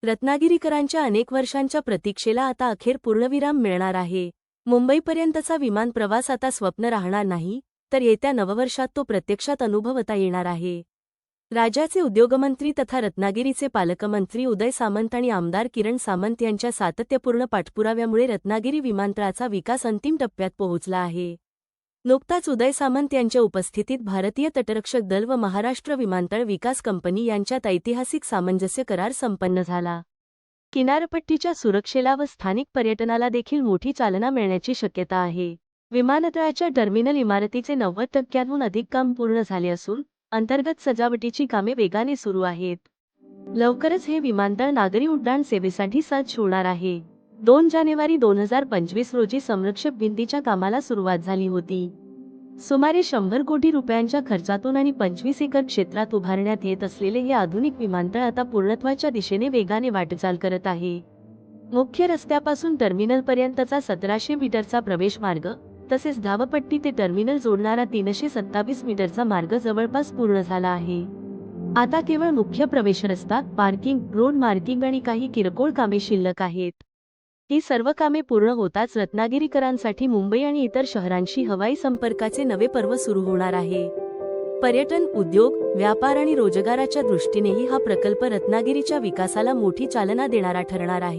रत्नागिरीकरांच्या अनेक वर्षांच्या प्रतीक्षेला आता अखेर पूर्णविराम मिळणार आहे। मुंबईपर्यंतचा विमान प्रवास आता स्वप्न राहणार नाही, तर येत्या नववर्षात तो प्रत्यक्षात अनुभवता येणार आहे। राज्याचे उद्योगमंत्री तथा रत्नागिरीचे पालकमंत्री उदय सामंत आणि आमदार किरण सामंत यांच्या सातत्यपूर्ण पाठपुराव्यामुळे रत्नागिरी विमानतळाचा विकास अंतिम टप्प्यात पोहोचला आहे। नुकताच उदय सामंत यांच्या उपस्थितीत भारतीय तटरक्षक दल व महाराष्ट्र विमानतळ विकास कंपनी यांच्यात ऐतिहासिक सामंजस्य करार संपन्न झाला। किनारपट्टीच्या सुरक्षेला व स्थानिक पर्यटनाला देखील मोठी चालना मिळण्याची शक्यता आहे। विमानतळाच्या टर्मिनल इमारतीचे 90% अधिक काम पूर्ण झाले असून अंतर्गत सजावटीची कामे वेगाने सुरू आहेत। लवकरच हे विमानतळ नागरी उड्डाण सेवेसाठी सज्ज होणार आहे। 2 जानेवारी 2025 रोजी संरक्षक भिंतीच्या कामाला सुरुवात झाली होती। सुमारे 100 कोटी रुपयांच्या खर्चातून आणि 25 एकर क्षेत्रात उभारण्यात येत असलेले हे आधुनिक विमानतळ आता पूर्णत्वाच्या दिशेने वेगाने वाटचाल करत आहे। मुख्य रस्त्यापासून टर्मिनलपर्यंतचा 1700 मीटरचा प्रवेश मार्ग तसेच धावपट्टी ते टर्मिनल जोडणारा 327 मीटरचा मार्ग जवळपास पूर्ण झाला आहे। आता केवळ मुख्य प्रवेश रस्ता, पार्किंग, रोड मार्किंग आणि काही किरकोळ कामे शिल्लक आहेत। ही सर्व कामे पूर्ण होताच रत्नागिरीकरांसाठी मुंबई आणि इतर शहरांशी हवाई संपर्काचे नवे पर्व सुरू होणार आहे। पर्यटन, उद्योग, व्यापार आणि रोजगाराच्या दृष्टीनेही हा प्रकल्प रत्नागिरीच्या विकासाला मोठी चालना देणारा ठरणार आहे।